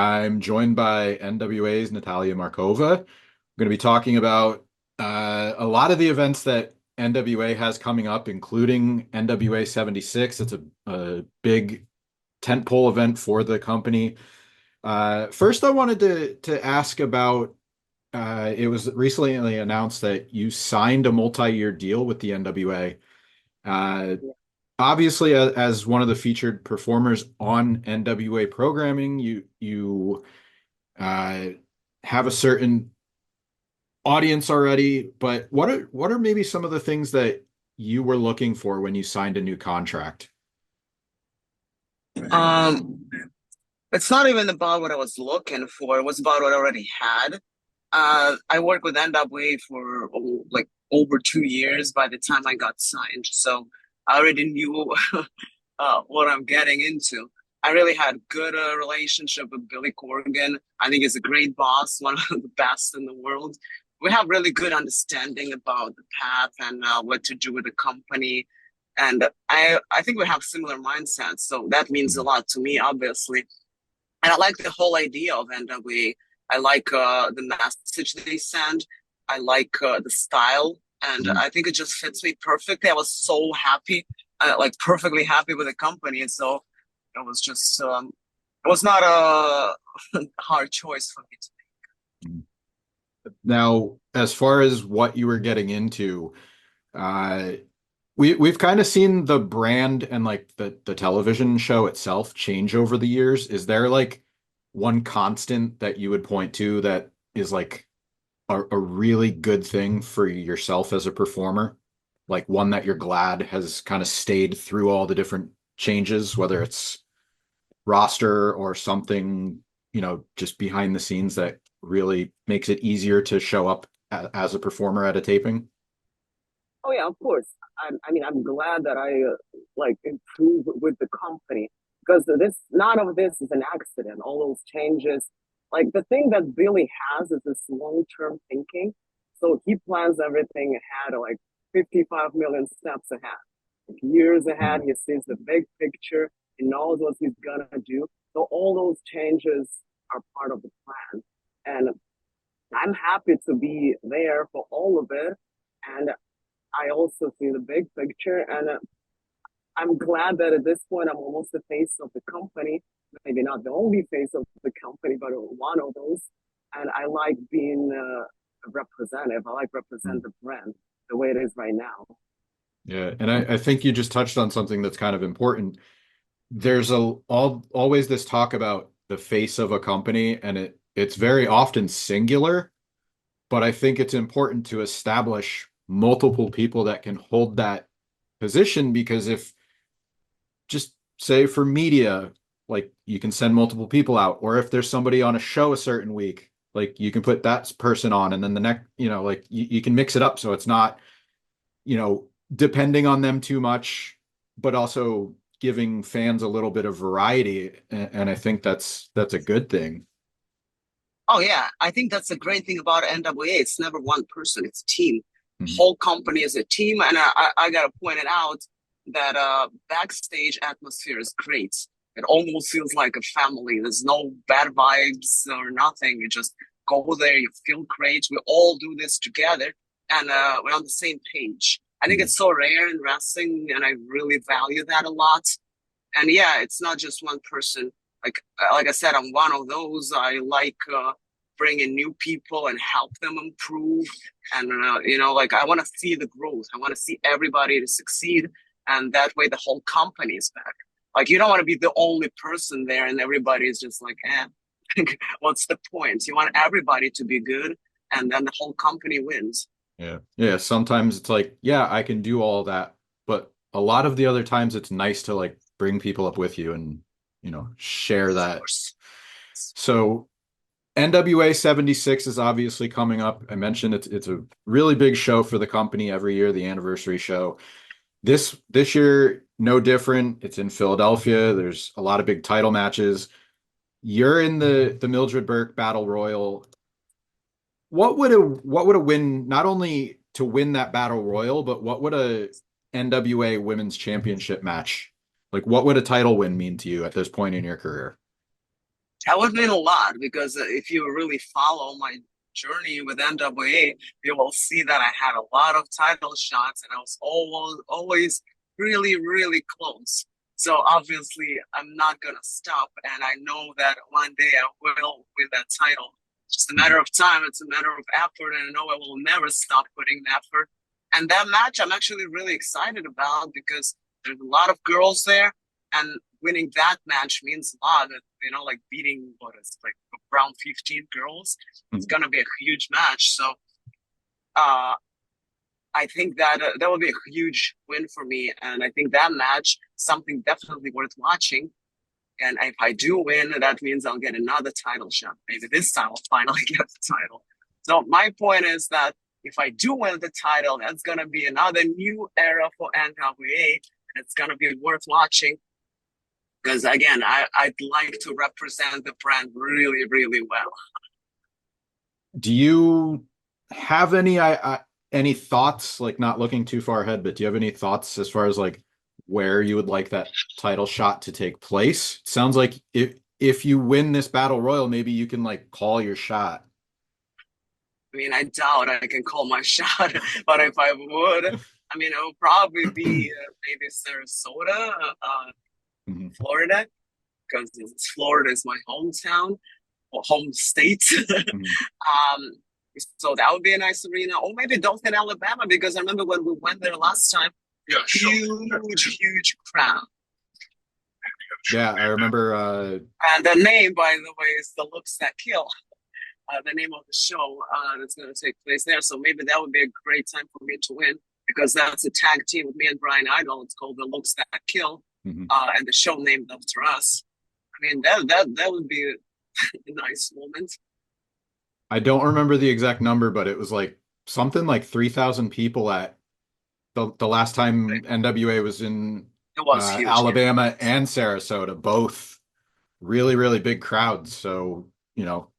I'm joined by NWA's Natalia Markova. We're going to be talking about a lot of the events that NWA has coming up, including NWA 76. It's a big tentpole event for the company. First, I wanted to ask about it was recently announced that you signed a multi-year deal with the NWA. Uh, Obviously, as one of the featured performers on NWA programming, you uh, have a certain audience already. But what are maybe some of the things that you were looking for when you signed a new contract? Um, it's not even about what I was looking for. It was about what I already had. I worked with NWA for like over 2 years by the time I got signed. So I already knew what I'm getting into. I really had good relationship with Billy Corgan. I think he's a great boss, one of the best in the world. We have really good understanding about the path and what to do with the company. And I think we have similar mindsets. So that means a Mhm. lot to me, obviously. And I like the whole idea of NWA. I like the message they send. I like the style, and Mhm. I think it just fits me perfectly. I was so happy, like perfectly happy with the company, and so it was just it was not a hard choice for me to Now, as far as what you were getting into, uh, we've kind of seen the brand and like the television show itself change over the years. Is there like one constant that you would point to that is like a really good thing for yourself as a performer? Like one that you're glad has kind of stayed through all the different changes, whether it's roster or something, just behind the scenes that really makes it easier to show up as a performer at a taping? Oh yeah, of course. I mean, I'm glad that I like improved with the company because this none of this is an accident. All those changes, like the thing that Billy has is this long-term thinking. So he plans everything ahead, like 55 million steps ahead, like years ahead. Mhm. He sees the big picture. He knows what he's gonna do. So all those changes are part of the plan, and I'm happy to be there for all of it. And I also see the big picture, and I'm glad that at this point I'm almost the face of the company. Maybe not the only face of the company, but one of those. And I like being a representative. I like represent the brand the way it is right now. Yeah, and I think you just touched on something that's kind of important. There's always this talk about the face of a company, and it's very often singular, but I think it's important to establish multiple people that can hold that position because if just say for media, like you can send multiple people out, or if there's somebody on a show a certain week, like you can put that person on, and then the next, like you can mix it up so it's not, you know, depending on them too much, but also giving fans a little bit of variety. And I think that's a good thing. Oh yeah, I think that's a great thing about NWA. It's never one person; it's a team. Mhm. Whole company is a team, and I gotta point it out that backstage atmosphere is great. It almost feels like a family. There's no bad vibes or nothing. You just go there, you feel great. We all do this together, and we're on the same page. I think Mhm. it's so rare in wrestling, and I really value that a lot. And yeah, it's not just one person. Like I said, I'm one of those. I like bringing new people and help them improve. And like I want to see the growth. I want to see everybody to succeed, and that way the whole company is back. Like you don't want to be the only person there, and everybody is just like, what's the point? You want everybody to be good, and then the whole company wins. Yeah. Yeah. Sometimes it's like, yeah, I can do all that, but a lot of the other times it's nice to like bring people up with you and, share Of that. course. So NWA 76 is obviously coming up. I mentioned it's a really big show for the company every year, the anniversary show. This year, no different. It's in Philadelphia. There's a lot of big title matches. You're in the Mildred Burke Battle Royal. What would a win not only to win that Battle Royal, but what would a NWA Women's Championship match like? What would a title win mean to you at this point in your career? That would mean a lot because if you really follow my journey with NWA, you will see that I had a lot of title shots and I was always really, really close. So obviously, I'm not gonna stop, and I know that one day I will win that title. It's just a matter of time. It's a matter of effort, and I know I will never stop putting effort. And that match, I'm actually really excited about because there's a lot of girls there, and winning that match means a lot. Like beating what is like around 15 girls. It's gonna be a huge match. So uh, I think that that will be a huge win for me, and I think that match something definitely worth watching. And if I do win, that means I'll get another title shot. Maybe this time I'll finally get the title. So my point is that if I do win the title, that's gonna be another new era for NWA, and it's gonna be worth watching because again, I'd like to represent the brand really, really well. Do you have any thoughts, like not looking too far ahead, but do you have any thoughts as far as like where you would like that title shot to take place? It sounds like if you win this battle royal, maybe you can like call your shot. I mean, I doubt I can call my shot, but if I would, I mean, it would probably be maybe Sarasota, Mhm. Florida, because Florida is my hometown or home state. Mhm. um, so that would be a nice arena, or maybe Dothan, Alabama, because I remember when we went there last time, Yeah, sure. huge crowd. Yeah, I remember. And the name, by the way, is The Looks That Kill. The name of the show that's going to take place there. So maybe that would be a great time for me to win because that's a tag team with me and Brian Idol. It's called The Looks That Kill, Mhm. and the show named after us. I mean, that would be a nice moment. I don't remember the exact number, but it was like something like 3,000 people at the last time NWA was in It was huge. Yeah. Alabama and Sarasota, both really, really big crowds. So, you know,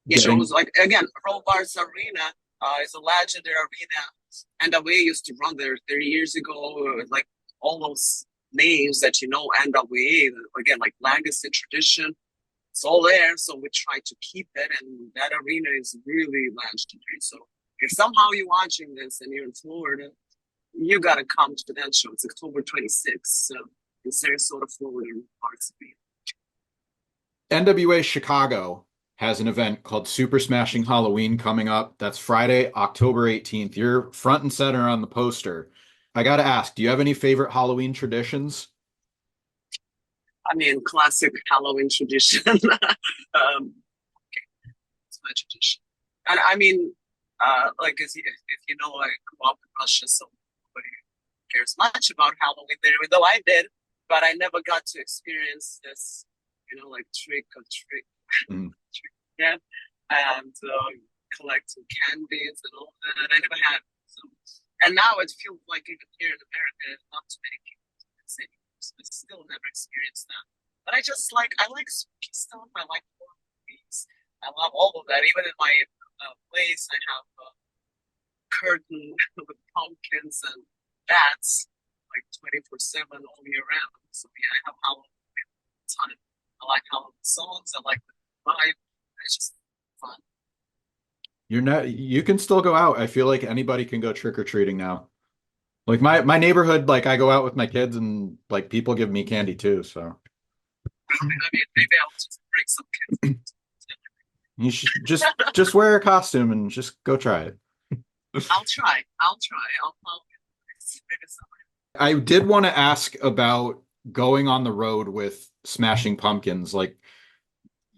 Yeah, so it was getting like again, Robarts Arena is a legendary arena, and NWA used to run there 30 years ago. Like all those names that NWA again, like legacy tradition. It's all there, so we try to keep it, and that arena is really legendary. So if somehow you're watching this and you're in Florida, you gotta come to that show. It's October 26th, so in Sarasota, Florida, parts of it. NWA Chicago has an event called Super Smashing Halloween coming up. That's Friday, October 18th. You're front and center on the poster. I got to ask, do you have any favorite Halloween traditions? I mean, classic Halloween tradition. It's my tradition, and I mean, like if you know, I grew up in Russia, so nobody cares much about Halloween there, even though I did, but I never got to experience this, like trick or treat, Mm. yeah, and collecting candies and all that. I never had. So, and now it feels like even here in America, not too many people can say I still never experienced that. But I like spooky stuff. I like horror movies. I love all of that. Even in my place, I have a curtain with pumpkins and bats like 24/7 all year round. So yeah, I have Halloween a ton. I like Halloween songs. I like the vibe. It's just fun. You're not, you can still go out. I feel like anybody can go trick or treating now. Like my neighborhood, like I go out with my kids and like people give me candy too. So I mean, maybe I'll just bring some kids. you should just wear a costume and just go try it. I'll try. I'll try. I'll maybe I did want to ask about going on the road with Smashing Pumpkins. Like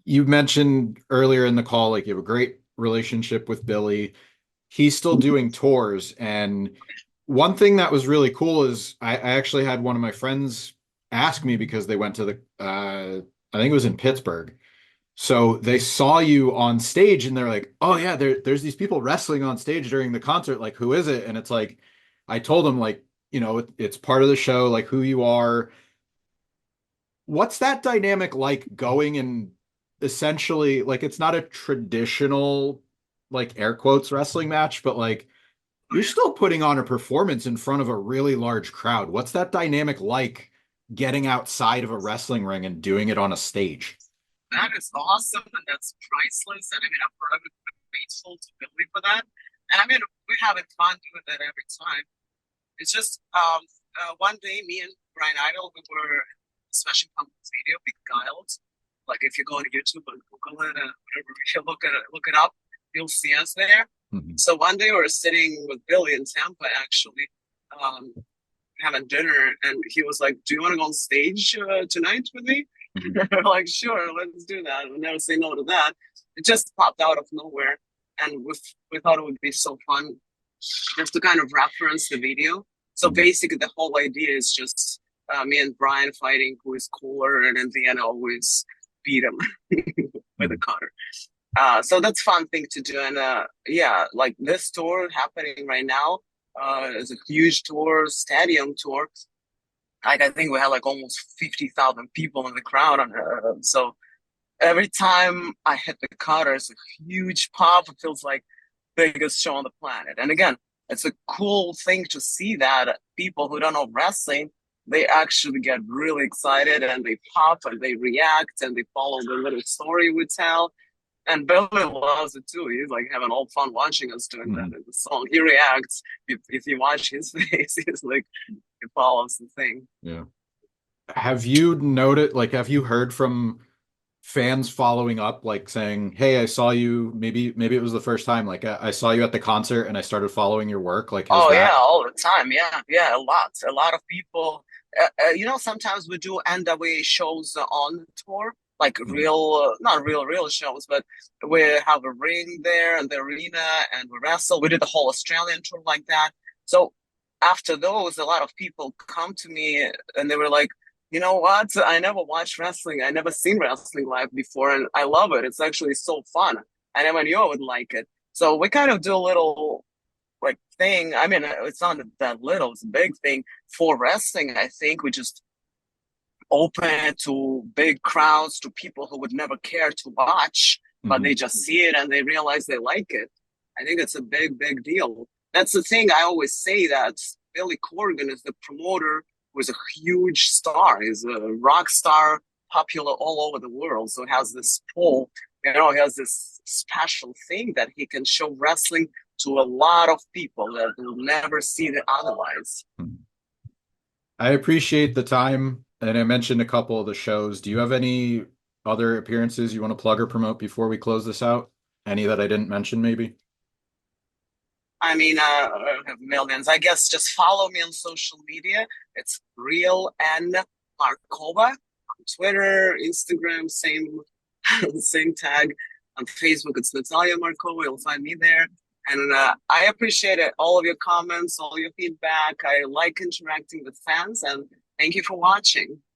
you mentioned earlier in the call, like you have a great relationship with Billy. He's still doing tours. And one thing that was really cool is I actually had one of my friends ask me because they went to I think it was in Pittsburgh. So they saw you on stage and they're like, oh yeah, there's these people wrestling on stage during the concert. Like, who is it? And it's like, I told them like, it's part of the show, like who you are. What's that dynamic like going and essentially like it's not a traditional like air quotes wrestling match, but like you're still putting on a performance in front of a really large crowd. What's that dynamic like getting outside of a wrestling ring and doing it on a stage? that is awesome and that's priceless. And I mean, I'm forever grateful to Billy for that. And I mean, we're having fun doing that every time. It's just one day, me and Brian Idol, we were Smashing Pumpkins video, Beguiled. Like if you go on YouTube and Google it, whatever, if you look it up, you'll see us there. Mhm. So one day we were sitting with Billy in Tampa, actually, um, having dinner, and he was like, "Do you want to go on stage tonight with me?" Mhm. We're like, "Sure, let's do that." We'll never say no to that. It just popped out of nowhere, and we thought it would be so fun just to kind of reference the video. So Mhm. basically, the whole idea is just me and Brian fighting who is cooler, and then Vienna always beat him with a Mhm. cutter. So that's fun thing to do, and yeah, like this tour happening right now is a huge tour, stadium tour. Like I think we had like almost 50,000 people in the crowd, so every time I hit the cutter, it's a huge pop. It feels like biggest show on the planet. And again, it's a cool thing to see that people who don't know wrestling, they actually get really excited and they pop and they react and they follow the little story we tell. And Billy loves it too. He's like having all fun watching us doing that Mhm. in the song. He reacts. If you watch his face, he's like, he follows the thing. Yeah. Have you noted, like, have you heard from fans following up, like saying, "Hey, I saw you. Maybe it was the first time. Like, I saw you at the concert and I started following your work." Like, has Oh yeah, that? all the time. Yeah, yeah, a lot of people. Sometimes we do NWA shows on tour, like Mhm. real, not real shows, but we have a ring there in the arena and we wrestle. We did the whole Australian tour like that. So after those, a lot of people come to me and they were like, you know what? I never watched wrestling. I never seen wrestling live before, and I love it. It's actually so fun. I never knew I would like it. So we kind of do a little like thing. I mean, it's not that little; it's a big thing for wrestling. I think we just open it to big crowds, to people who would never care to watch, but Mhm. they just see it and they realize they like it. I think it's a big deal. That's the thing I always say that Billy Corgan is the promoter who is a huge star. He's a rock star, popular all over the world. So he has this pull, he has this special thing that he can show wrestling to a lot of people that will never see it otherwise. Mhm. I appreciate the time, and I mentioned a couple of the shows. Do you have any other appearances you want to plug or promote before we close this out? Any that I didn't mention, maybe? I mean, I have millions. I guess just follow me on social media. It's real N Markova on Twitter, Instagram, same same tag. On Facebook, it's Natalia Markova. You'll find me there. And I appreciate it. All of your comments, all your feedback. I like interacting with fans, and thank you for watching.